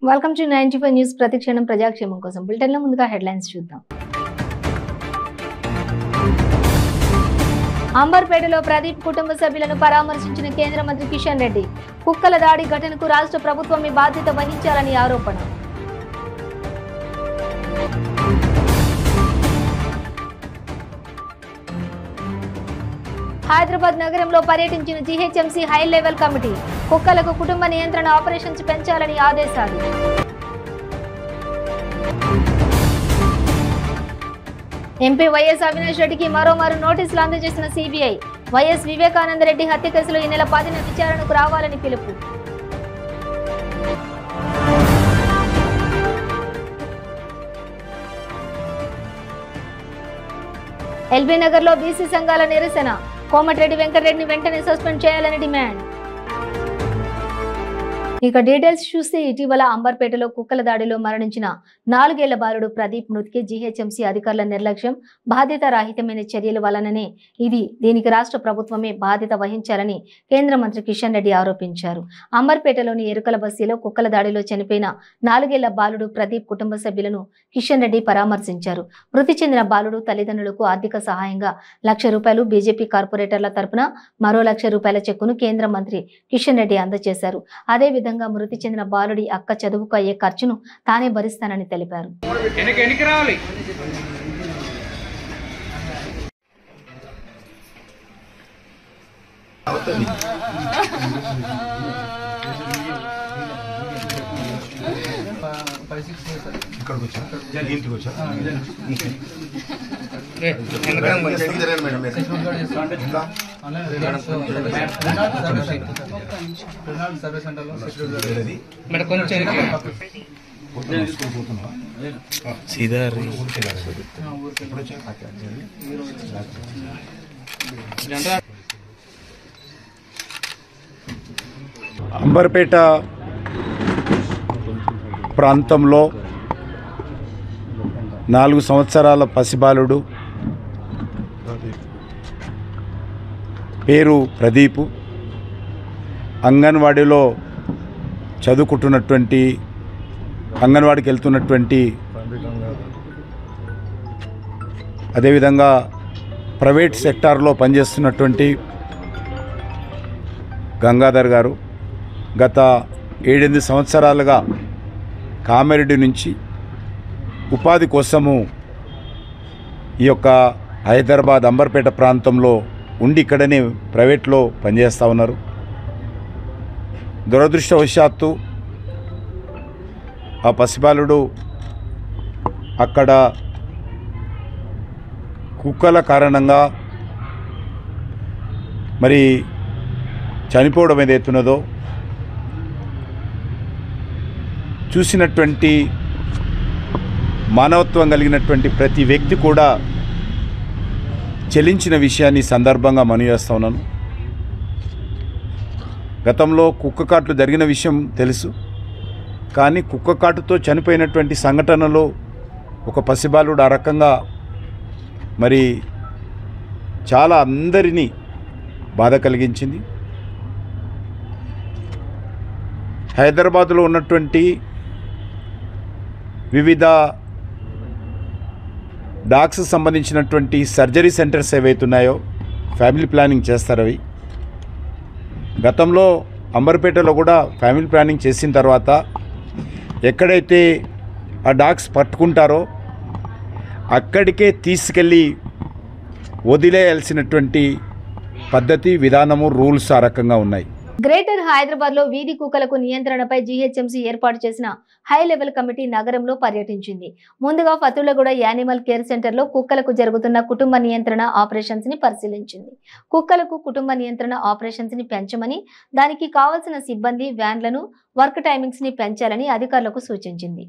Welcome to 95 news. ప్రతిక్షణం ప్రజాక్షేమం కోసం బులెటిన్లో ముందుగా హెడ్లైన్స్ చూద్దాం. అంబర్పేటలో ప్రదీప్ కుటుంబ సభ్యులను పరామర్శించిన కేంద్ర మంత్రి కిషన్ రెడ్డి. కుక్కల దాడి ఘటనకు రాష్ట్ర ప్రభుత్వమే బాధ్యత వహించాలని ఆరోపణ. హైదరాబాద్ నగరంలో పర్యటించిన జీహెచ్ఎంసీ హై లెవెల్ కమిటీ. కుక్కలకు కుటుంబ నియంత్రణ ఆపరేషన్స్ పెంచాలని ఆదేశాలు. ఎంపీ వైఎస్ అవినాష్ రెడ్డికి మరోమారు నోటీసులు అందజేసిన సిబిఐ. వైఎస్ వివేకానంద రెడ్డి హత్య కేసులో ఈ నెల 10న విచారణకు రావాలని పిలుపు. ఎల్బీ నగర్ లో బీసీ సంఘాల నిరసన. కోమటిరెడ్డి వెంకటరెడ్డిని వెంటనే సస్పెండ్ చేయాలని డిమాండ్. ఇక డీటెయిల్స్ చూస్తే ఇటీవల అంబర్పేటలో కుక్కల దాడిలో మరణించిన 4 ఏళ్ల బాలుడు ప్రదీప్ మృతికి జీహెచ్ఎంసీ అధికారుల నిర్లక్ష్యం, బాధ్యతారాహిత్యమైన చర్యల వలననే దీనికి రాష్ట్ర ప్రభుత్వమే బాధ్యత వహించాలని కేంద్ర మంత్రి కిషన్ రెడ్డి ఆరోపించారు. అంబర్పేటలోని ఎరుకల బస్తీలో కుక్కల దాడిలో చనిపోయిన 4 ఏళ్ల బాలుడు ప్రదీప్ కుటుంబ సభ్యులను కిషన్ రెడ్డి పరామర్శించారు. మృతి చెందిన బాలుడు తల్లిదండ్రులకు ఆర్థిక సహాయంగా ₹1,00,000 బీజేపీ కార్పొరేటర్ల తరపున మరో ₹1,00,000 చెక్కును కేంద్ర మంత్రి కిషన్ రెడ్డి అందజేశారు. అదేవిధంగా మృతి చెందిన బాలుడి అక్క చదువుకు అయ్యే ఖర్చును తానే భరిస్తానని తెలిపారు. అంబర్పేట ప్రాంతంలో 4 సంవత్సరాల పసిబాలుడు పేరు ప్రదీపు అంగన్వాడీలో చదువుకుంటున్నటువంటి అంగన్వాడికి వెళ్తున్నటువంటి అదేవిధంగా ప్రైవేట్ సెక్టార్లో పనిచేస్తున్నటువంటి గంగాధర్ గారు గత 7-8 సంవత్సరాలుగా కామారెడ్డి నుంచి ఉపాధి కోసము ఈ యొక్క హైదరాబాద్ అంబర్పేట ప్రాంతంలో ఉండి ఇక్కడనే ప్రైవేట్లో పనిచేస్తూ ఉన్నారు. దురదృష్టవశాత్తు ఆ పసిబాలుడు అక్కడ కుక్కల కారణంగా మరి చనిపోవడం ఏదైతున్నదో చూసినటువంటి మానవత్వం కలిగినటువంటి ప్రతి వ్యక్తి కూడా చెలించిన విషయాన్ని సందర్భంగా మనవి చేస్తా ఉన్నాను. గతంలో కుక్క కాట్లు జరిగిన విషయం తెలుసు, కానీ కుక్క కాటుతో చనిపోయినటువంటి సంఘటనలో ఒక పసిబాలుడు ఆ రకంగా మరి చాలా అందరినీ బాధ కలిగించింది. హైదరాబాద్లో ఉన్నటువంటి వివిధ డాగ్స్ సంబంధించినటువంటి సర్జరీ సెంటర్స్ ఏవైతున్నాయో ఫ్యామిలీ ప్లానింగ్ చేస్తారు. అవి గతంలో అంబర్పేటలో కూడా ఫ్యామిలీ ప్లానింగ్ చేసిన తర్వాత ఎక్కడైతే ఆ డాగ్స్ పట్టుకుంటారో అక్కడికే తీసుకెళ్ళి వదిలేయాల్సినటువంటి పద్ధతి, విధానము, రూల్స్ ఆ రకంగా ఉన్నాయి. గ్రేటర్ హైదరాబాద్ లో వీధి కుక్కలకు నియంత్రణపై జీహెచ్ఎంసీ ఏర్పాటు చేసిన హై లెవెల్ కమిటీ నగరంలో పర్యటించింది. ముందుగా ఫతులగూడ యానిమల్ కేర్ సెంటర్ లో కుక్కలకు జరుగుతున్న కుటుంబ నియంత్రణ ఆపరేషన్స్ ని పరిశీలించింది. కుక్కలకు కుటుంబ నియంత్రణ ఆపరేషన్స్ ని పెంచమని, దానికి కావాల్సిన సిబ్బంది, వ్యాన్లను, వర్క్ టైమింగ్స్ ని పెంచాలని అధికారులకు సూచించింది.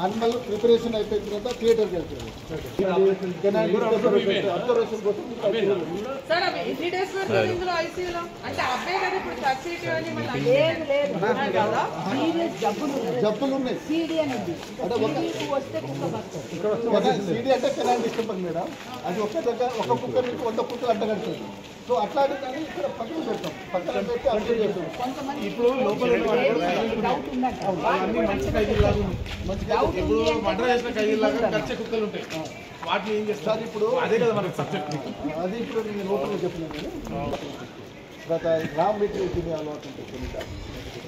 యానిమల్ ప్రిపరేషన్ అయిపోయిన తర్వాత థియేటర్కి వెళ్తుంది. జబ్బులు ఉన్నాయి. సీడీ అంటే కెనాల్ డిస్టర్బెన్స్ మేడం. అది ఒక్క కుక్క మీకు 100 కుక్కలు అంటగడుతుంది. సో అట్లాంటి కానీ ఇక్కడ పక్కన పెడతాం, పక్కన పెట్టి అప్లై చేస్తాం. ఇప్పుడు లోపల అన్ని మంచి ఖైదీలాగా ఇప్పుడు మర్డర్ చేసిన ఖైదీలాగా కచ్చే కుక్కలు ఉంటాయి, వాటిని ఏం చేస్తారు? ఇప్పుడు అదే కదా మనకు సబ్జెక్ట్. అది ఇప్పుడు నేను లోపల చెప్పినాను. గత రామ్ రెడ్డి తినే అలవాటు ఉంటుంది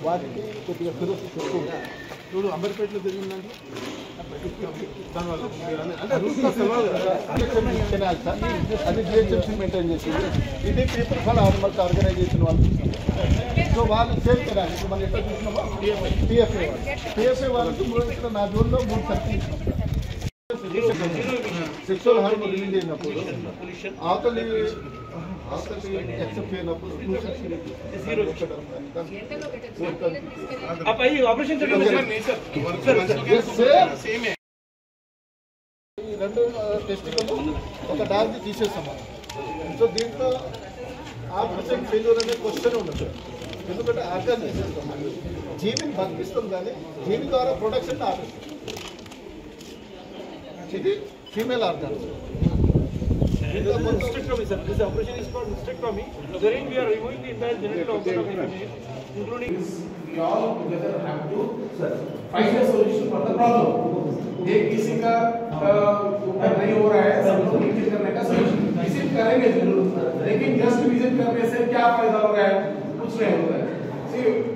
వాటికి కొద్దిగా ఫిరోసి చూడు అంబర్పేటలో తిరిగిందంటే తినాలి సార్. అది జిహెచ్ఎంసీ మెయింటైన్ చేసింది. ఇది పీపుల్ ఫర్ ఆర్మల్స్ ఆర్గనైజేషన్ వాళ్ళు. సో వాళ్ళు సేమ్ తినాలి. ఇప్పుడు మనం ఎట్లా చూసినామో పిఎఫ్ఏ వాళ్ళకి ఇక్కడ నా జోన్లో 3 సర్కిల్ ఇచ్చినాం. సెక్షువల్ హార్మ్ రిలీజ్ అయినప్పుడు అవతలి యాక్సెప్ట్ చేయనప్పుడు ఈ 2 టెస్టికలు ఒక డాగ్ని తీసేస్తాం. సో దీంట్లో ఆపరేషన్ ఫెయిల్యూర్ అనే క్వశ్చన్ ఉండదు, ఎందుకంటే ఆర్గాన్ తీసేస్తాం. జీవిని బతికిస్తాం కానీ జీవి ద్వారా ప్రొడక్షన్ ఆపేస్తాం. ఇది female organ. Hysterectomy, sir. This operation is called hysterectomy, wherein we are removing the entire genital organ of the female, including. We all together have to find a solution for the problem. एक किसी का नहीं हो रहा है, सब लोग visit करने का सोल्यूशन विजिट करेंगे जरूर, लेकिन जस्ट विजिट करने से क्या फायदा हो रहा है? कुछ नहीं होता है.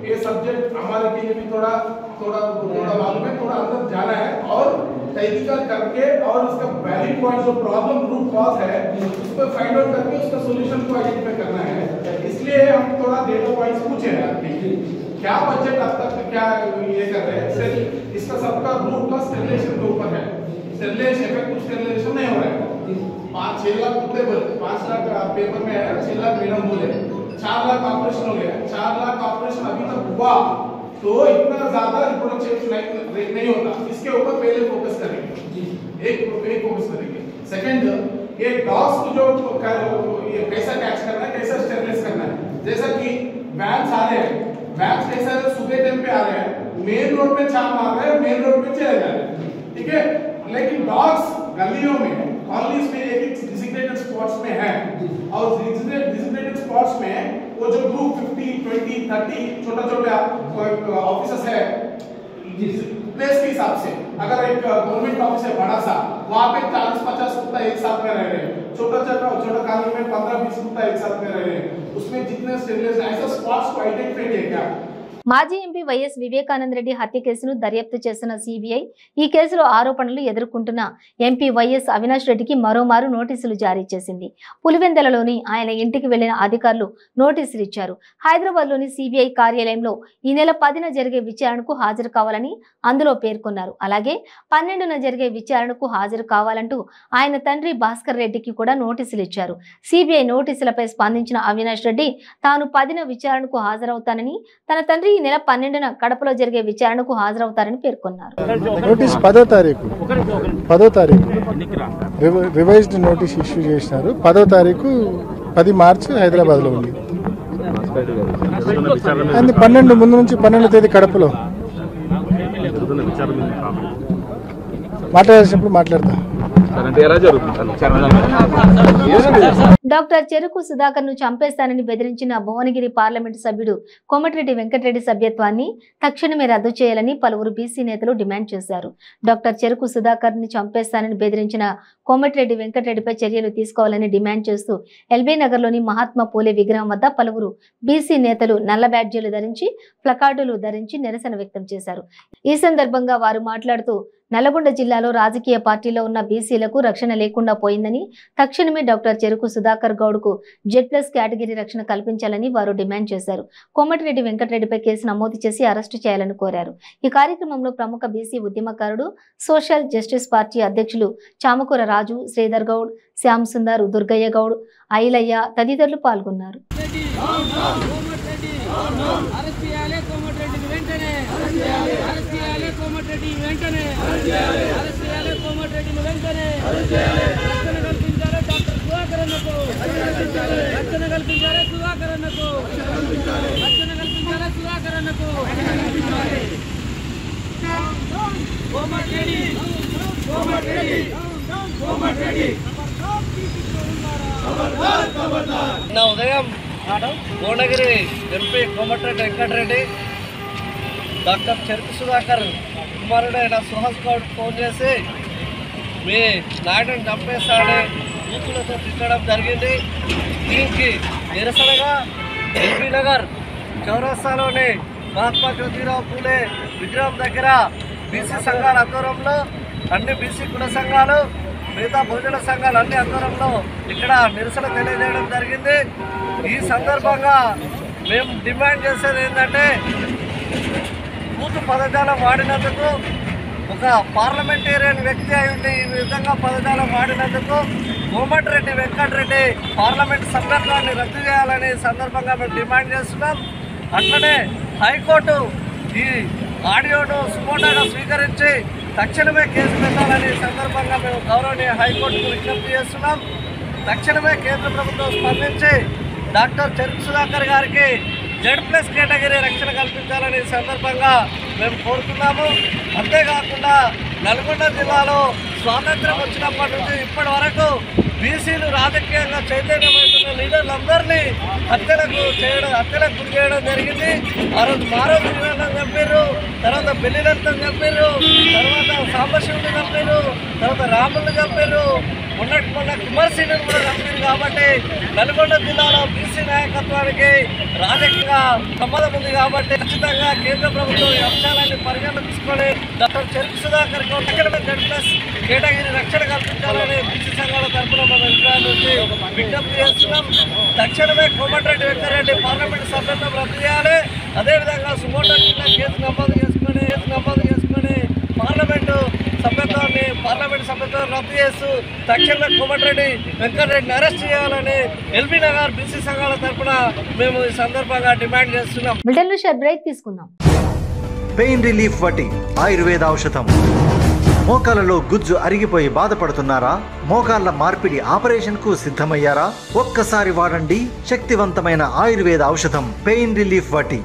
ये सब्जेक्ट हमारे के लिए भी थोड़ा मालूम है, थोड़ा अंदर जाना है और तहकीकात करके और उसका वैलिड पॉइंट जो प्रॉब्लम रूट कॉज है उसको फाइंड आउट करके उसका सॉल्यूशन को आइडेंटिफाई करना है. इसलिए हम थोड़ा डेटा पॉइंट्स पूछे हैं आपके क्या बजट अब तक क्या ये कर रहे हैं. इसका सबका रूट का स्टेरिलाइजेशन के ऊपर है. स्टेरिलाइजेशन इफेक्टिव स्टेरिलाइजेशन नहीं हो रहा है. 5-6 लाख कुत्ते बोले, 5 लाख पेपर में है, 6 लाख मैडम बोले, 4 लाख ऑपरेशन हो गया. 4 लाख ऑपरेशन अभी तक हुआ तो इतना ज्यादा रिप्रोडक्शन नहीं होता. इसके ऊपर पहले फोकस करेंगे, एक फोकस करेंगे. सेकंड, ये डॉग्स को जो ये कैसा कैच करना है, कैसा स्टेरिलाइज करना है. जैसा कि वैन्स आ रहे हैं, वैन्स कैसा है, सुबह टाइम पे आ रहे हैं, मेन रोड पे छाप मार रहे हैं, मेन रोड पे चले जा रहे हैं, ठीक है. लेकिन डॉग्स गलियों में कॉलोनीज में एक डिजिग्नेटेड स्पॉट्स में है और डिजिग्नेटेड स्पॉट्स में वो जो ग्रुप 50, 20, 30 छोटा ऑफिसर्स है प्लेस के हिसाब से. अगर एक गवर्नमेंट ऑफिस है बड़ा सा, वहाँ पे 40-50 कुत्ता एक साथ में रह रहे हैं. छोटा कॉलोनी में 15-20 कुत्ता एक साथ में रह रहे हैं. उसमें जितने स्टेरिलाइज ऐसा स्पॉट्स को आइडेंटिफाई किया क्या. మాజీ ఎంపీ వైఎస్ వివేకానంద రెడ్డి హత్య కేసును దర్యాప్తు చేస్తున్న సిబిఐ ఈ కేసులో ఆరోపణలు ఎదుర్కొంటున్న ఎంపీ వైఎస్ అవినాష్ రెడ్డికి మరోమారు నోటీసులు జారీ చేసింది. పులివెందలలోని ఆయన ఇంటికి వెళ్లిన అధికారులు నోటీసులు ఇచ్చారు. హైదరాబాద్లోని సిబిఐ కార్యాలయంలో ఈ నెల 10న జరిగే విచారణకు హాజరు కావాలని అందులో పేర్కొన్నారు. అలాగే 12న జరిగే విచారణకు హాజరు కావాలంటూ ఆయన తండ్రి భాస్కర్ రెడ్డికి కూడా నోటీసులు ఇచ్చారు. సిబిఐ నోటీసులపై స్పందించిన అవినాష్ రెడ్డి తాను 10న విచారణకు హాజరవుతానని, తన తండ్రి ఈ నెల 12న కడపలో జరిగే విచారణకు హాజరవుతారని పేర్కొన్నారు. నోటీస్ 10వ తారీఖు రివైజ్డ్ నోటీస్ ఇష్యూ చేసినారు. 10వ తారీఖు 10 మార్చి హైదరాబాద్లో ఉంది. అండ్ 12 ముందు నుంచి 12వ తేదీ కడపలో మాట్లాడాల్సినప్పుడు మాట్లాడతా. డాక్టర్ చెరుకు సుధాకర్ ను చంపేస్తానని బెదిరించిన భువనగిరి పార్లమెంటు సభ్యుడు కోమటిరెడ్డి వెంకటరెడ్డి సభ్యత్వాన్ని తక్షణమే రద్దు చేయాలని పలువురు బీసీ నేతలు డిమాండ్ చేశారు. డాక్టర్ చెరుకు సుధాకర్ ని చంపేస్తానని బెదిరించిన కోమటిరెడ్డి వెంకటరెడ్డిపై చర్యలు తీసుకోవాలని డిమాండ్ చేస్తూ ఎల్బీ నగర్లోని మహాత్మా పూలే విగ్రహం వద్ద పలువురు బీసీ నేతలు నల్ల బ్యాడ్జీలు ధరించి ప్లకార్డులు ధరించి నిరసన వ్యక్తం చేశారు. ఈ సందర్భంగా వారు మాట్లాడుతూ నల్లగొండ జిల్లాలో రాజకీయ పార్టీలో ఉన్న బీసీలకు రక్షణ లేకుండా పోయిందని, తక్షణమే డాక్టర్ చెరుకు సుధాకర్ గౌడ్కు Z+ కేటగిరీ రక్షణ కల్పించాలని వారు డిమాండ్ చేశారు. కోమటిరెడ్డి వెంకటరెడ్డిపై కేసు నమోదు చేసి అరెస్టు చేయాలని కోరారు. ఈ కార్యక్రమంలో ప్రముఖ బీసీ ఉద్యమకారుడు, సోషల్ జస్టిస్ పార్టీ అధ్యక్షులు చామకూర రాజు, శ్రీధర్ గౌడ్, శ్యామ్ సుందర్, దుర్గయ్య గౌడ్, ఐలయ్య తదితరులు పాల్గొన్నారు. నిన్న ఉదయం భువనగిరి ఎంపీ కోమటిరెడ్డి వెంకటరెడ్డి డాక్టర్ చెరుకు సుధాకర్ కుమారుడైన సుహాస్ గౌడ్ ఫోన్ చేసి మీ నాయుడుని చంపేస్తాడని బూతులతో తిట్టడం జరిగింది. దీనికి నిరసనగా ఎల్బీ నగర్ చౌరస్తాలోని మహాత్మా జ్యోతిరావు పూలే విగ్రహం దగ్గర బీసీ సంఘాల ఆధ్వర్యంలో అన్ని బీసీ కుల సంఘాలు మిగతా బహుజన సంఘాలు అన్ని ఆధ్వర్యంలో ఇక్కడ నిరసన తెలియజేయడం జరిగింది. ఈ సందర్భంగా మేము డిమాండ్ చేసేది ఏంటంటే బూతు పదజాలం వాడినందుకు ఒక పార్లమెంటేరియన్ వ్యక్తి అయి ఉండి ఈ విధంగా పదజాలం వాడినందుకు కోమటిరెడ్డి వెంకటరెడ్డి పార్లమెంట్ సభ్యత్వాన్ని రద్దు చేయాలని సందర్భంగా మేము డిమాండ్ చేస్తున్నాం. అట్లనే హైకోర్టు ఈ ఆడియోను సుమోటోగా స్వీకరించి తక్షణమే కేసు పెట్టాలని సందర్భంగా మేము గౌరవనీయ హైకోర్టుకు విజ్ఞప్తి చేస్తున్నాం. తక్షణమే కేంద్ర ప్రభుత్వం స్పందించి డాక్టర్ చెరుకు సుధాకర్ గారికి Z+ కేటగిరీ రక్షణ కల్పించాలని సందర్భంగా మేము కోరుతున్నాము. అంతేకాకుండా నల్గొండ జిల్లాలో స్వాతంత్రం వచ్చినప్పటి నుంచి ఇప్పటి వరకు బీసీలు రాజకీయంగా చైతన్యమవుతున్న లీడర్లందరినీ హత్యలకు గురి చేయడం జరిగింది. ఆ రోజు మారోజు విధానం చంపారు, తర్వాత పెళ్లిలంతం చంపారు, తర్వాత సాంబశివుని చంపారు, తర్వాత రాములను చంపారు, మొన్న కుమార్సీని కూడా చంపారు. కాబట్టి నల్గొండ జిల్లాలో బీసీ నాయకత్వానికి రాజకీయంగా సంబంధం ఉంది. కాబట్టి ఖచ్చితంగా కేంద్ర ప్రభుత్వం ఈ అంశాలన్నీ పరిగణన తీసుకొని డాక్టర్ చెరుకు సుధాకర్ Z+ కేటగిరీ రక్షణ కల్పించాలని బీసీ సంఘాల తరఫున మన అభిప్రాయం నుంచి విజ్ఞప్తి చేస్తున్నాం. తక్షణమే కోమటిరెడ్డి వెంకటరెడ్డి పార్లమెంట్ సభ్యత్వం రద్దు చేయాలి. అదేవిధంగా సుమోటో కింద కేసు నమోదు చేసుకుని పార్లమెంట్ సభ్యత్వం రద్దు చేస్తూ తక్షణమే కోమటిరెడ్డి వెంకటరెడ్డిని అరెస్ట్ చేయాలని ఎల్బీ నగర్ బీసీ సంఘాల తరఫున మేము ఈ సందర్భంగా డిమాండ్ చేస్తున్నాం. బ్రేక్ తీసుకుందాం. పెయిన్ రిలీఫ్ వటి ఆయుర్వేద ఔషధం. మోకాలలో గుజ్జు అరిగిపోయి బాధపడుతున్నారా? మోకాళ్ల మార్పిడి ఆపరేషన్ కు సిద్ధమయ్యారా? ఒక్కసారి వాడండి శక్తివంతమైన ఆయుర్వేద ఔషధం పెయిన్ రిలీఫ్ వటి.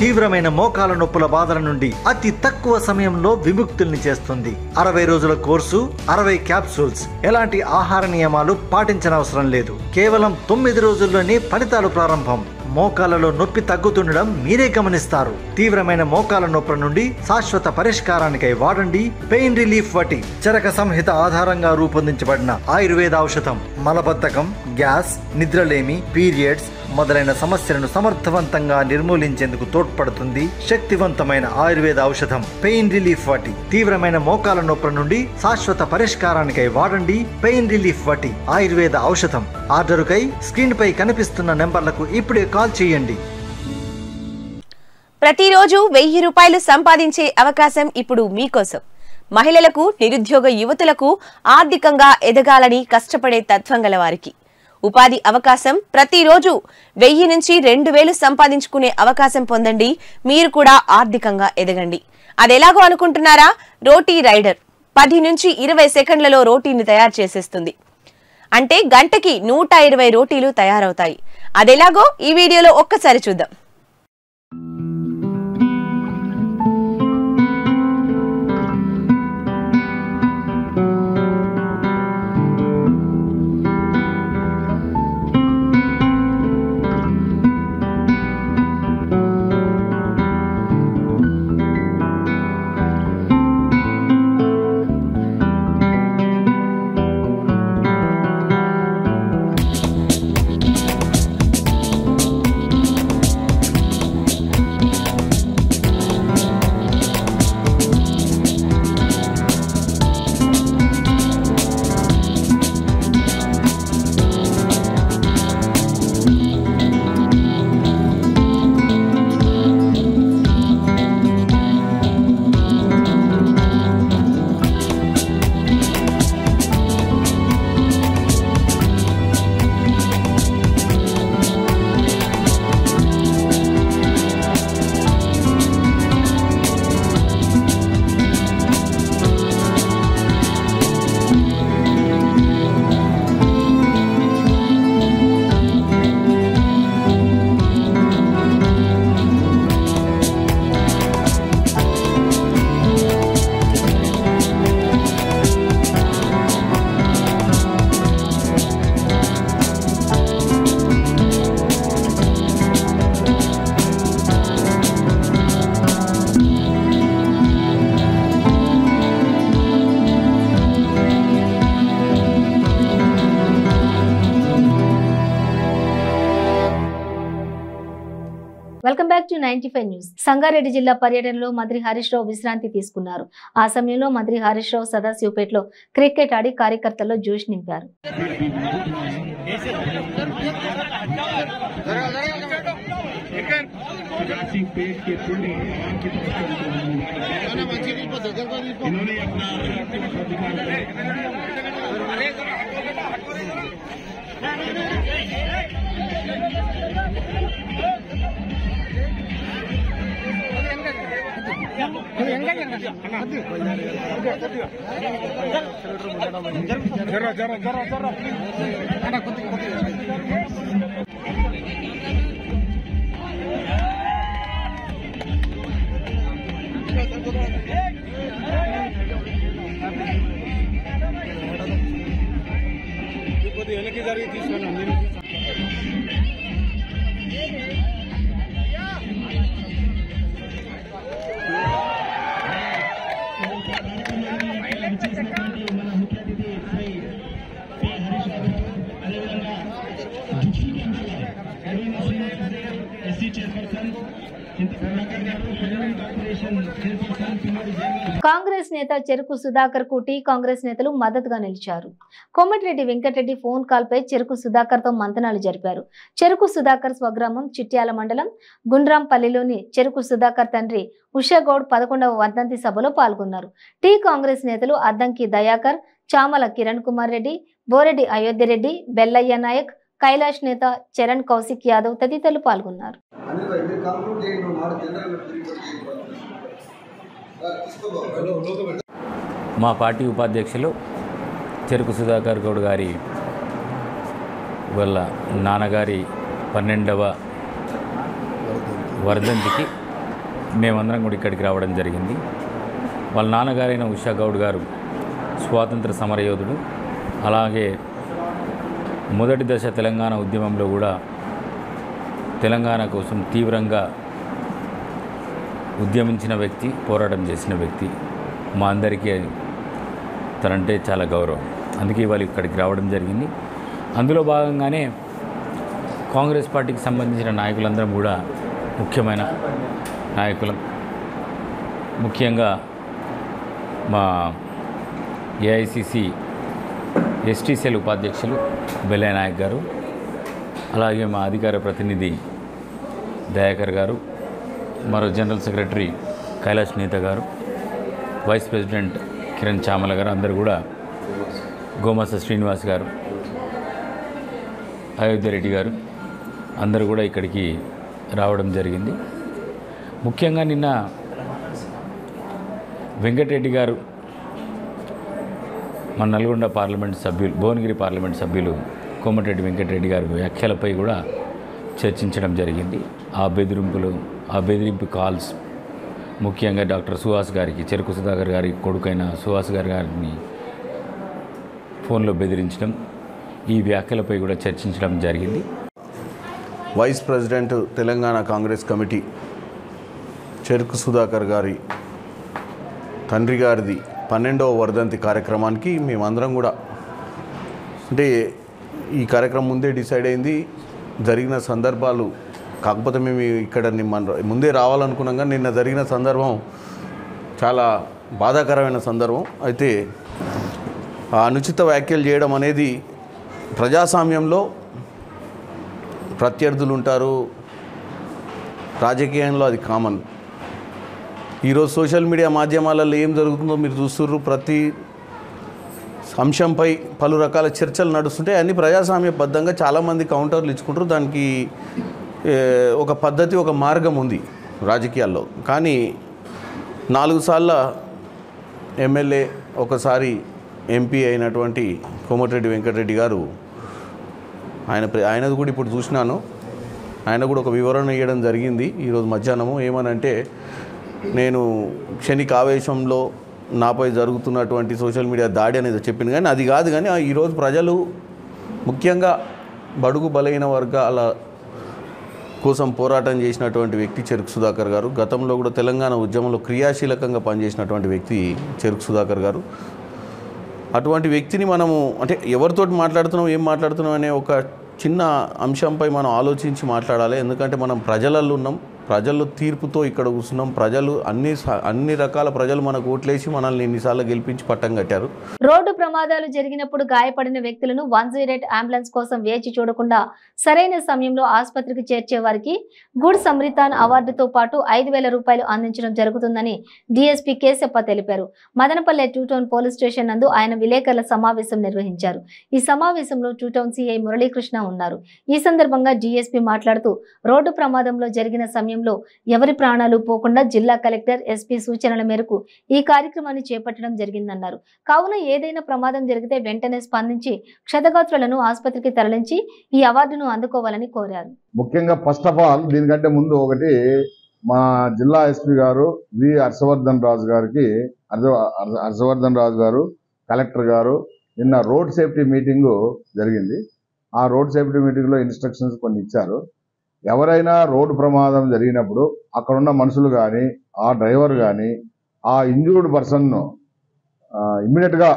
తీవ్రమైన మోకాల నొప్పుల బాధల నుండి అతి తక్కువ సమయంలో విముక్తుల్ని చేస్తుంది. 60 రోజుల కోర్సు, 60 క్యాప్సూల్స్. ఎలాంటి ఆహార నియమాలు పాటించనవసరం లేదు. కేవలం 9 రోజుల్లోనే ఫలితాలు ప్రారంభం. మోకాలలో నొప్పి తగ్గుతుండడం మీరే గమనిస్తారు. తీవ్రమైన మోకాల నొప్పుల నుండి శాశ్వత పరిష్కారానికై వాడండి పెయిన్ రిలీఫ్ వటి. చరక సంహిత ఆధారంగా రూపొందించబడిన ఆయుర్వేద ఔషధం మలబద్ధకం, గ్యాస్, నిద్రలేమి, పీరియడ్స్ మొదలైన సమస్యలను సమర్థవంతంగా నిర్మూలించేందుకు తోడ్పడుతుంది. శక్తివంతమైన ఆయుర్వేద ఔషధం పెయిన్ రిలీఫ్ వటి. తీవ్రమైన మోకాల నొప్పుల నుండి శాశ్వత పరిష్కారానికై వాడండి పెయిన్ రిలీఫ్ వటి ఆయుర్వేద ఔషధం. ఆర్డరుకై స్క్రీన్ పై కనిపిస్తున్న నెంబర్లకు ఇప్పుడే కాల్ చేయండి. ప్రతిరోజు 1000 రూపాయలు సంపాదించే అవకాశం ఇప్పుడు మీకోసం. మహిళలకు, నిరుద్యోగ యువతులకు ఆర్థికంగా ఎదగాలని కష్టపడే తత్వం గల వారికి ఉపాధి అవకాశం. ప్రతిరోజు 1000 నుంచి 2000 సంపాదించుకునే అవకాశం పొందండి. మీరు కూడా ఆర్థికంగా ఎదగండి. అదెలాగో అనుకుంటున్నారా? రోటీ రైడర్ 10 నుంచి 20 సెకండ్లలో రోటీని తయారు చేసేస్తుంది. అంటే గంటకి 120 రోటీలు తయారవుతాయి. అదెలాగో ఈ వీడియోలో ఒక్కసారి చూద్దాం. 95 న్యూస్. సంగారెడ్డి జిల్లా పర్యటనలో మంత్రి హరీష్ రావు విశ్రాంతి తీసుకున్నారు. ఆ సమయంలో మంత్రి హరీష్ రావు సదాశివపేటలో క్రికెట్ ఆడి కార్యకర్తల్లో జోష్ నింపారు. కాంగ్రెస్ నేత చెరుకు సుధాకర్ కు టీ కాంగ్రెస్ నేతలు మద్దతుగా నిలిచారు. కోమటిరెడ్డి వెంకటరెడ్డి ఫోన్ కాల్ పై చెరుకు సుధాకర్ తో మంతనాలు జరిపారు. చెరుకు సుధాకర్ స్వగ్రామం చిట్యాల మండలం గుండ్రాంపల్లిలోని చెరుకు సుధాకర్ తండ్రి ఉషాగౌడ్ 11వ వర్ధంతి సభలో పాల్గొన్నారు. టీ కాంగ్రెస్ నేతలు అద్దంకి దయాకర్, చామల కిరణ్ కుమార్ రెడ్డి, బోరెడ్డి అయోధ్యరెడ్డి, బెల్లయ్య నాయక్, కైలాష్ నేత చరణ్ కౌశిక్ యాదవ్ తదితరులు పాల్గొన్నారు. మా పార్టీ ఉపాధ్యక్షులు చెరుకు సుధాకర్ గౌడ్ గారి వాళ్ళ నాన్నగారి 12వ వర్ధంతికి మేమందరం కూడా ఇక్కడికి రావడం జరిగింది. వాళ్ళ నాన్నగారైన ఉషా గౌడ్ గారు స్వాతంత్ర సమరయోధుడు. అలాగే మొదటి దశ తెలంగాణ ఉద్యమంలో కూడా తెలంగాణ కోసం తీవ్రంగా ఉద్యమించిన వ్యక్తి, పోరాటం చేసిన వ్యక్తి. మా అందరికీ తనంటే చాలా గౌరవం. అందుకే వాళ్ళు ఇక్కడికి రావడం జరిగింది. అందులో భాగంగానే కాంగ్రెస్ పార్టీకి సంబంధించిన నాయకులందరం కూడా ముఖ్యమైన నాయకులం. ముఖ్యంగా మా ఏఐసిసి ఎస్టీ సెల్ ఉపాధ్యక్షులు బెల్లయ్య నాయక్ గారు, అలాగే మా అధికార ప్రతినిధి దయాకర్ గారు, మరో జనరల్ సెక్రటరీ కైలాష్ నేత గారు, వైస్ ప్రెసిడెంట్ కిరణ్ చామల గారు, అందరూ కూడా గోమస శ్రీనివాస్ గారు, అయోధ్యరెడ్డి గారు అందరూ కూడా ఇక్కడికి రావడం జరిగింది. ముఖ్యంగా నిన్న వెంకటరెడ్డి గారు మన నల్గొండ పార్లమెంట్ సభ్యులు, భువనగిరి పార్లమెంట్ సభ్యులు కోమటిరెడ్డి వెంకటరెడ్డి గారి వ్యాఖ్యలపై కూడా చర్చించడం జరిగింది. ఆ బెదిరింపు కాల్స్, ముఖ్యంగా డాక్టర్ సుహాస్ గారికి, చెరుకు సుధాకర్ గారి కొడుకైన సుహాస్ గారిని ఫోన్లో బెదిరించడం, ఈ వ్యాఖ్యలపై కూడా చర్చించడం జరిగింది. Vice president Telangana Congress committee Cheruku Sudhakar గారి తండ్రి గారిది 12వ వర్ధంతి కార్యక్రమానికి మేమందరం కూడా, అంటే ఈ కార్యక్రమం ముందే డిసైడ్ అయింది. జరిగిన సందర్భాలు కాకపోతే మేము ఇక్కడ ముందే రావాలనుకున్నాం, కానీ నిన్న జరిగిన సందర్భం చాలా బాధాకరమైన సందర్భం. అయితే ఆ అనుచిత వ్యాఖ్యలు చేయడం అనేది ప్రజాస్వామ్యంలో ప్రత్యర్థులు ఉంటారు, రాజకీయంలో అది కామన్. ఈరోజు సోషల్ మీడియా మాధ్యమాలలో ఏం జరుగుతుందో మీరు చూస్తుర్రు. ప్రతి అంశంపై పలు రకాల చర్చలు నడుస్తుంటే అన్ని ప్రజాస్వామ్యబద్ధంగా చాలామంది కౌంటర్లు ఇచ్చుకుంటారు. దానికి ఒక పద్ధతి, ఒక మార్గం ఉంది రాజకీయాల్లో. కానీ 4 సార్ల ఎమ్మెల్యే, ఒకసారి ఎంపీ అయినటువంటి కోమటిరెడ్డి వెంకటరెడ్డి గారు, ఆయనది కూడా ఇప్పుడు చూసినాను, ఆయన కూడా ఒక వివరణ ఇవ్వడం జరిగింది ఈరోజు మధ్యాహ్నము. ఏమనంటే, నేను క్షణిక ఆవేశంలో నాపై జరుగుతున్నటువంటి సోషల్ మీడియా దాడి అనేది చెప్పింది, కానీ అది కాదు. కానీ ఈరోజు ప్రజలు, ముఖ్యంగా బడుగు బలైన వర్గాల కోసం పోరాటం చేసినటువంటి వ్యక్తి చెరుకు సుధాకర్ గారు. గతంలో కూడా తెలంగాణ ఉద్యమంలో క్రియాశీలకంగా పనిచేసినటువంటి వ్యక్తి చెరుకు సుధాకర్ గారు. అటువంటి వ్యక్తిని మనము, అంటే ఎవరితోటి మాట్లాడుతున్నాం, ఏం మాట్లాడుతున్నాం అనే ఒక చిన్న అంశంపై మనం ఆలోచించి మాట్లాడాలి. ఎందుకంటే మనం ప్రజలలో ఉన్నాం, ప్రజలు తీర్పుతో ఇక్కడ కూర్చున్నాం. ప్రజలు అన్ని రకాల ప్రజలు మనకు ఓట్లేసి మనల్ని ఎన్నిసార్లు గెలిపించి పట్టం కట్టారు. రోడ్డు ప్రమాదాలు జరిగినప్పుడు గాయపడిన వ్యక్తులను 108 అంబులెన్స్ కోసం వేచి చూడకుండా సరైన సమయంలో ఆసుపత్రికి చేర్చే వారికి గుడ్ సమరితాన్ అవార్డుతో పాటు 5,000 రూపాయలు అందించడం జరుగుతుందని డీఎస్పీ కేశప్ప తెలిపారు. మదనపల్లె 2 టౌన్ పోలీస్ స్టేషన్ నందు ఆయన విలేకరుల సమావేశం నిర్వహించారు. ఈ సమావేశంలో 2 టౌన్ సిఐ మురళీకృష్ణ ఉన్నారు. ఈ సందర్భంగా డీఎస్పీ మాట్లాడుతూ రోడ్డు ప్రమాదంలో జరిగిన సమయంలో ఎవరి ప్రాణాలు పోకుండా జిల్లా కలెక్టర్ ఎస్పీ సూచనల మేరకు ఈ కార్యక్రమాన్ని చేపట్టడం జరిగిందన్నారు. కావున ఏదైనా ప్రమాదం జరిగితే వెంటనే స్పందించి క్షతగాత్రులను ఆసుపత్రికి తరలించి ఈ అవార్డును అందుకోవాలని కోరారు. ముఖ్యంగా ఫస్ట్ ఆఫ్ ఆల్ దీనికంటే ముందు ఒకటి మా జిల్లా ఎస్పీ గారు వి హర్షవర్ధన్ రాజు గారికి హర్షవర్ధన్ రాజు గారు కలెక్టర్ గారు నిన్న రోడ్ సేఫ్టీ మీటింగు జరిగింది. ఆ రోడ్ సేఫ్టీ మీటింగ్లో ఇన్స్ట్రక్షన్స్ కొన్ని ఇచ్చారు. ఎవరైనా రోడ్డు ప్రమాదం జరిగినప్పుడు అక్కడున్న మనుషులు కానీ ఆ డ్రైవర్ కానీ ఆ ఇంజూర్డ్ పర్సన్ను ఇమ్మీడియట్గా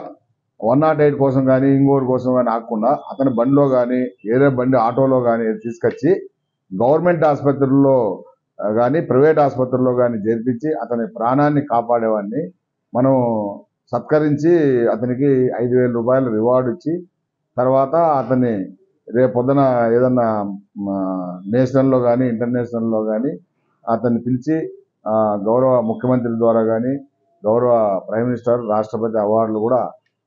108 కోసం కానీ ఇంకోటి కోసం కానీ ఆగకుండా అతని బండిలో కానీ ఏదో బండి ఆటోలో కానీ తీసుకొచ్చి గవర్నమెంట్ ఆసుపత్రుల్లో కానీ ప్రైవేట్ ఆసుపత్రుల్లో కానీ చేర్పించి అతని ప్రాణాన్ని కాపాడేవాడిని మనం సత్కరించి అతనికి 5,000 రూపాయలు రివార్డు ఇచ్చి తర్వాత అతన్ని రేపు పొద్దున ఏదన్నా నేషనల్లో కానీ ఇంటర్నేషనల్లో కానీ అతన్ని పిలిచి గౌరవ ముఖ్యమంత్రి ద్వారా కానీ గౌరవ ప్రైమ్ మినిస్టర్ రాష్ట్రపతి అవార్డులు కూడా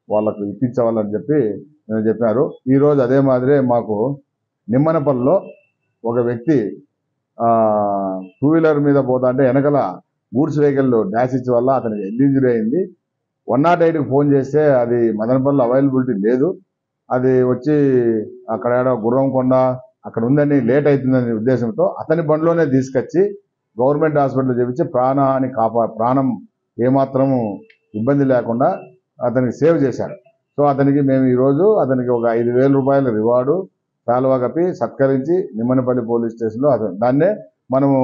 వాళ్ళకు ఇప్పించవాలని చెప్పి నేను చెప్పారు. ఈరోజు అదే మాదిరే మాకు నిమ్మనపల్లిలో ఒక వ్యక్తి 2 వీలర్ మీద పోతా అంటే వెనకల గూడ్స్ వెహికల్ డాష్ ఇచ్చే వల్ల అతనికి హెడ్ ఇంజరీ అయింది. 108కి ఫోన్ చేస్తే అది మదనపల్లిలో అవైలబిలిటీ లేదు. అది వచ్చి అక్కడ గుర్రంకొండ అక్కడ ఉందని లేట్ అవుతుందనే ఉద్దేశంతో అతని బండిలోనే తీసుకొచ్చి గవర్నమెంట్ హాస్పిటల్ చేపించి ప్రాణం ఏమాత్రము ఇబ్బంది లేకుండా అతనికి సేవ్ చేశారు. సో అతనికి మేము ఈరోజు అతనికి ఒక 5,000 రూపాయల రివార్డు శాలువా కప్పి సత్కరించి నిమ్మనపల్లి పోలీస్ స్టేషన్లో దాన్నే మనము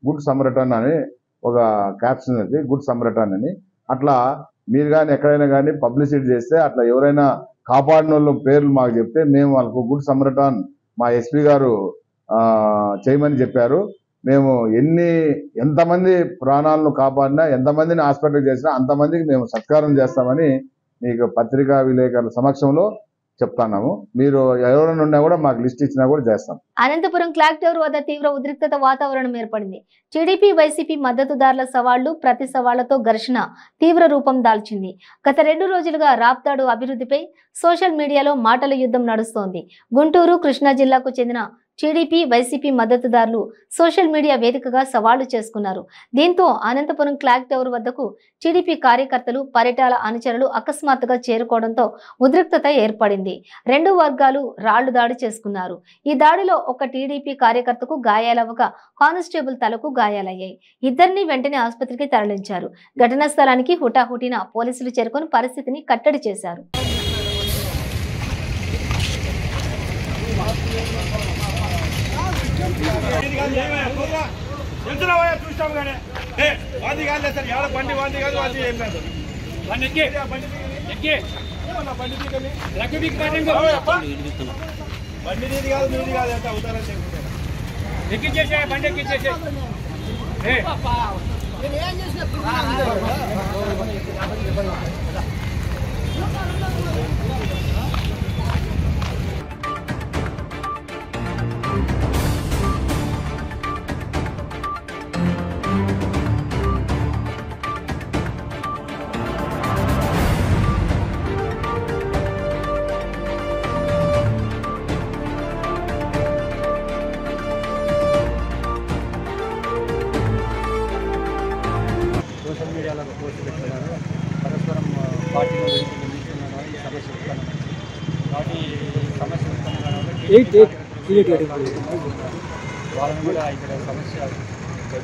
గుడ్ సమరటన్ అని ఒక క్యాప్షన్ అది గుడ్ సమరటన్ అని. అట్లా మీరు కానీ ఎక్కడైనా కానీ పబ్లిసిటీ చేస్తే అట్లా ఎవరైనా కాపాడిన వాళ్ళ పేర్లు మాకు చెప్తే మేము వాళ్ళకు గుడ్ సమరటన్ మా ఎస్పీ గారు చేయమని చెప్పారు. మేము ఎంతమంది ప్రాణాలను కాపాడినా ఎంతమందిని హాస్పిటల్ చేసినా అంతమందికి మేము సత్కారం చేస్తామని మీకు పత్రికా విలేకరుల సమక్షంలో చెప్తున్నాము. మీరు ఎవరైనా ఉన్నా కూడా మాకు లిస్ట్ ఇచ్చినా కూడా చేస్తాం. అనంతపురం క్లాక్ టవర్ వద్ద తీవ్ర ఉద్రిక్తత వాతావరణం ఏర్పడింది. టీడీపీ వైసీపీ మద్దతుదారుల సవాళ్లు ప్రతి సవాళ్లతో ఘర్షణ తీవ్ర రూపం దాల్చింది. గత 2 రోజులుగా రాప్తాడు అభివృద్ధిపై సోషల్ మీడియాలో మాటల యుద్ధం నడుస్తోంది. గుంటూరు కృష్ణా జిల్లాకు చెందిన టీడీపీ వైసీపీ మద్దతుదారులు సోషల్ మీడియా వేదికగా సవాళ్లు చేసుకున్నారు. దీంతో అనంతపురం క్లాక్ టవర్ వద్దకు టీడీపీ కార్యకర్తలు పరిటాల అనుచరులు అకస్మాత్తుగా చేరుకోవడంతో ఉద్రిక్తత ఏర్పడింది. 2 వర్గాలు రాళ్లు దాడి చేసుకున్నారు. ఈ దాడిలో ఒక టీడీపీ కార్యకర్తకు గాయాలవ్వగా కానిస్టేబుల్ తలకు గాయాలయ్యాయి. ఇద్దరిని వెంటనే ఆసుపత్రికి తరలించారు. ఘటనా స్థలానికి హుటాహుటిన పోలీసులు చేరుకొని పరిస్థితిని కట్టడి చేశారు. చూస్తాం కానీ వాంది కాదు సార్ ఎవడ బండి వాంది కాదు వాంది ఏం కాదు బండి నీది కాదు నీది కాదు ఎంత అవుతారని ఎక్కించేసే బండి ఎక్కించేసే సోషల్ మీడియాలో పోస్ట్ పెట్టుకున్నారు. పరస్పరం పార్టీలో సమస్య ఉత్పన్నం కాబట్టి సమస్య ఉత్పన్నం వాళ్ళని కూడా ఇక్కడ సమస్య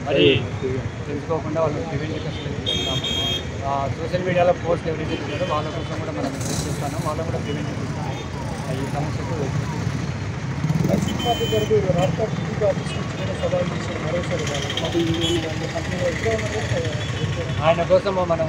మరి తెలుసుకోకుండా వాళ్ళు ప్రివెంట్ కష్టపడుతున్నాము. సోషల్ మీడియాలో పోస్ట్ ఎవరైతే చేశారో వాళ్ళ కోసం కూడా మనం చేస్తాను. వాళ్ళని కూడా ప్రివెంట్ చేస్తున్నాము. ఈ సమస్యకు వైసీపీ పార్టీ తరపు రాష్ట్ర టీడీపీ ఆఫీస్ నుంచి సవాల్ చేసిన మరోసారి ఆయన కోసం మనం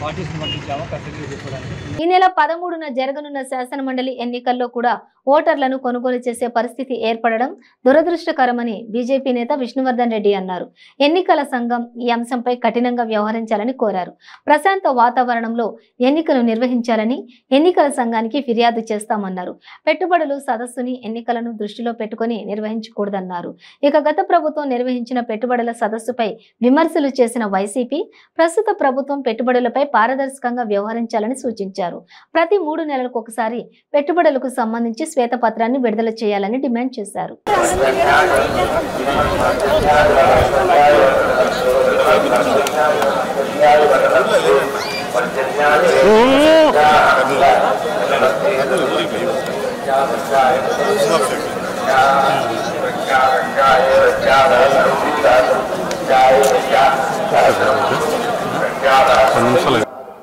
పార్టీస్ పంపించాము కస్టడీలో తీసుకోవడానికి. ఈ నెల 13న జరగనున్న శాసనమండలి ఎన్నికల్లో కూడా ఓటర్లను కొనుగోలు చేసే పరిస్థితి ఏర్పడడం దురదృష్టకరమని బీజేపీ నేత విష్ణువర్ధన్ రెడ్డి అన్నారు. ఎన్నికల సంఘం ఈ అంశంపై కఠినంగా వ్యవహరించాలని కోరారు. ప్రశాంత వాతావరణంలో ఎన్నికలు నిర్వహించాలని ఎన్నికల సంఘానికి ఫిర్యాదు చేస్తామన్నారు. పెట్టుబడులు సదస్సుని ఎన్నికలను దృష్టిలో పెట్టుకుని నిర్వహించకూడదన్నారు. ఇక గత ప్రభుత్వం నిర్వహించిన పెట్టుబడుల సదస్సుపై విమర్శలు చేసిన వైసీపీ ప్రస్తుత ప్రభుత్వం పెట్టుబడులపై పారదర్శకంగా వ్యవహరించాలని సూచించారు. ప్రతి 3 నెలలకు ఒకసారి పెట్టుబడులకు సంబంధించి శ్వేతపత్రాన్ని విడుదల చేయాలని డిమాండ్ చేశారు.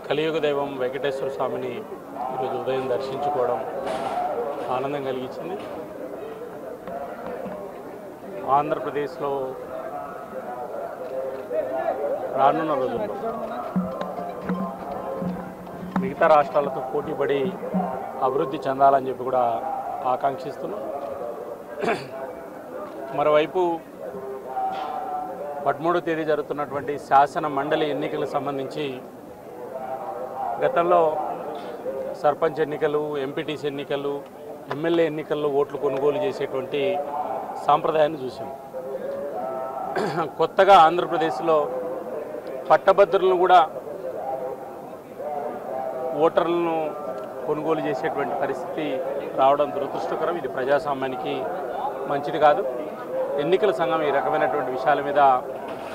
కలియుగ దైవం వెంకటేశ్వర స్వామిని ఈరోజు ఉదయం దర్శించుకోవడం ఆనందం కలిగించింది. ఆంధ్రప్రదేశ్లో రానున్న రోజుల్లో మిగతా రాష్ట్రాలతో పోటీపడి అభివృద్ధి చెందాలని చెప్పి కూడా ఆకాంక్షిస్తున్నాం. మరోవైపు 13వ తేదీ జరుగుతున్నటువంటి శాసన మండలి ఎన్నికలకు సంబంధించి గతంలో సర్పంచ్ ఎన్నికలు, ఎంపీటీసీ ఎన్నికలు, ఎమ్మెల్యే ఎన్నికల్లో ఓట్లు కొనుగోలు చేసేటువంటి సాంప్రదాయాన్ని చూసాం. కొత్తగా ఆంధ్రప్రదేశ్లో పట్టభద్రులను కూడా ఓటర్లను కొనుగోలు చేసేటువంటి పరిస్థితి రావడం దురదృష్టకరం. ఇది ప్రజాస్వామ్యానికి మంచిది కాదు. ఎన్నికల సంఘం ఈ రకమైనటువంటి విషయాల మీద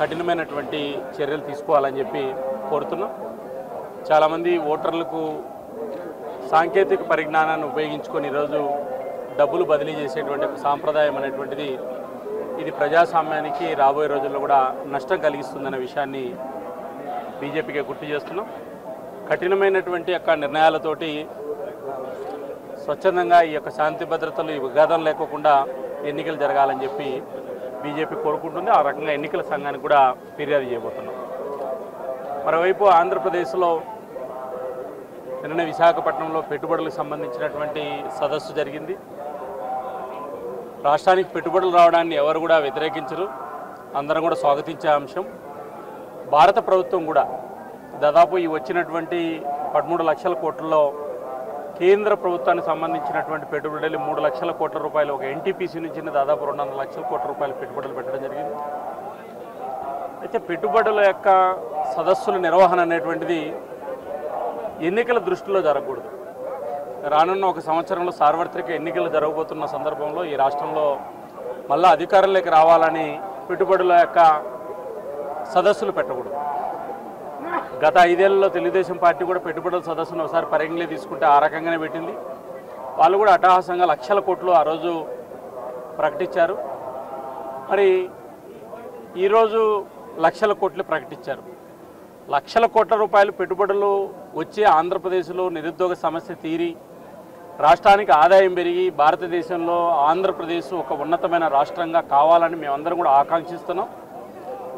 కఠినమైనటువంటి చర్యలు తీసుకోవాలని చెప్పి కోరుతున్నాం. చాలామంది ఓటర్లకు సాంకేతిక పరిజ్ఞానాన్ని ఉపయోగించుకొని ఈరోజు డబ్బులు బదిలీ చేసేటువంటి సాంప్రదాయం అనేటువంటిది ఇది ప్రజాస్వామ్యానికి రాబోయే రోజుల్లో కూడా నష్టం కలిగిస్తుందనే విషయాన్ని బీజేపీకి గుర్తు చేస్తున్నాం. కఠినమైనటువంటి యొక్క నిర్ణయాలతోటి స్వచ్ఛందంగా ఈ యొక్క శాంతి భద్రతలు ఈ విఘాతం లేకోకుండా ఎన్నికలు జరగాలని చెప్పి బీజేపీ కోరుకుంటుంది. ఆ రకంగా ఎన్నికల సంఘానికి కూడా ఫిర్యాదు చేయబోతున్నాం. మరోవైపు ఆంధ్రప్రదేశ్లో నిన్న విశాఖపట్నంలో పెట్టుబడులకు సంబంధించినటువంటి సదస్సు జరిగింది. రాష్ట్రానికి పెట్టుబడులు రావడాన్ని ఎవరు కూడా వ్యతిరేకించరు, అందరం కూడా స్వాగతించే అంశం. భారత ప్రభుత్వం కూడా దాదాపు ఈ వచ్చినటువంటి 13 లక్షల కోట్లలో కేంద్ర ప్రభుత్వానికి సంబంధించినటువంటి పెట్టుబడులు 3 లక్షల కోట్ల రూపాయలు, ఒక ఎన్టీపీసీ నుంచి దాదాపు 200 లక్షల కోట్ల రూపాయల పెట్టుబడులు పెట్టడం జరిగింది. అయితే పెట్టుబడుల యొక్క సదస్సుల నిర్వహణ అనేటువంటిది ఎన్నికల దృష్టిలో జరగకూడదు. రానున్న ఒక సంవత్సరంలో సార్వత్రిక ఎన్నికలు జరగబోతున్న సందర్భంలో ఈ రాష్ట్రంలో మళ్ళా అధికారంలోకి రావాలని పెట్టుబడుల యొక్క సదస్సులు పెట్టకూడదు. గత 5 ఏళ్లలో తెలుగుదేశం పార్టీ కూడా పెట్టుబడుల సదస్సును ఒకసారి పరిగణలో తీసుకుంటే ఆ రకంగానే పెట్టింది. వాళ్ళు కూడా అట్టహాసంగా లక్షల కోట్లు ఆ రోజు ప్రకటించారు. మరి ఈరోజు లక్షల కోట్లు ప్రకటించారు. లక్షల కోట్ల రూపాయలు పెట్టుబడులు వచ్చి ఆంధ్రప్రదేశ్లో నిరుద్యోగ సమస్య తీరి రాష్ట్రానికి ఆదాయం పెరిగి భారతదేశంలో ఆంధ్రప్రదేశ్ ఒక ఉన్నతమైన రాష్ట్రంగా కావాలని మేమందరం కూడా ఆకాంక్షిస్తున్నాం.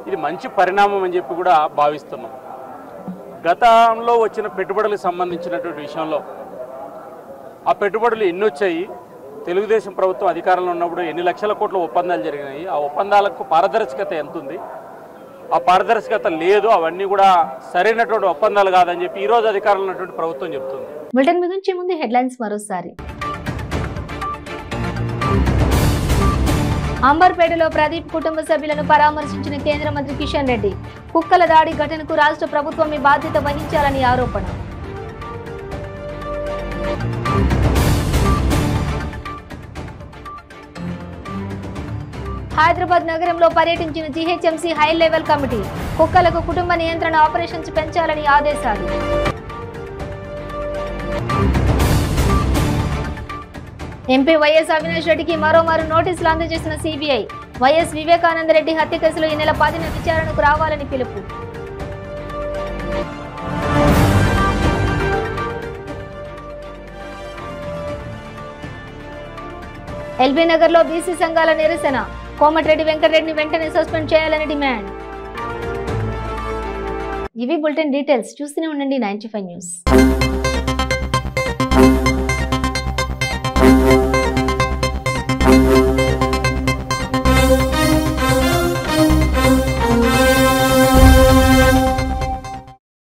ఇది మంచి పరిణామం అని చెప్పి కూడా భావిస్తున్నాం. గతంలో వచ్చిన పెట్టుబడులకు సంబంధించినటువంటి విషయంలో ఆ పెట్టుబడులు ఎన్ని వచ్చాయి, తెలుగుదేశం ప్రభుత్వం అధికారంలో ఉన్నప్పుడు ఎన్ని లక్షల కోట్ల ఒప్పందాలు జరిగినాయి, ఆ ఒప్పందాలకు పారదర్శకత ఎంత ఉంది, ఆ పారదర్శకత లేదు, అవన్నీ కూడా సరైనటువంటి ఒప్పందాలు కాదని చెప్పి ఈరోజు అధికారంలో ఉన్నటువంటి ప్రభుత్వం చెప్తుంది. బులెటిన్ ముగించే ముందు హెడ్లైన్స్ మరోసారి. అంబర్పేటలో ప్రదీప్ కుటుంబ సభ్యులను పరామర్శించిన కేంద్ర మంత్రి కిషన్ రెడ్డి. కుక్కల దాడి ఘటనకు రాష్ట్ర ప్రభుత్వమే బాధ్యత వహించాలని ఆరోపణ. హైదరాబాద్ నగరంలో పర్యటించిన జీహెచ్ఎంసీ హై లెవెల్ కమిటీ. కుక్కలకు కుటుంబ నియంత్రణ ఆపరేషన్స్ పెంచాలని ఆదేశాలు. ఎంపీ వైఎస్ అవినాష్ రెడ్డికి మరోమారు నోటీసులు అందజేసిన సిబిఐ. వైఎస్ వివేకానంద రెడ్డి హత్య కేసులో ఈ నెల 10న విచారణకు రావాలని పిలుపు. ఎల్బీ నగర్ లో బీసీ సంఘాల నిరసన. కోమటిరెడ్డి వెంకటరెడ్డిని వెంటనే సస్పెండ్ చేయాలని డిమాండ్. ఇవి బులెటిన్ డీటెయిల్స్. చూస్తూనే ఉండండి 95 న్యూస్.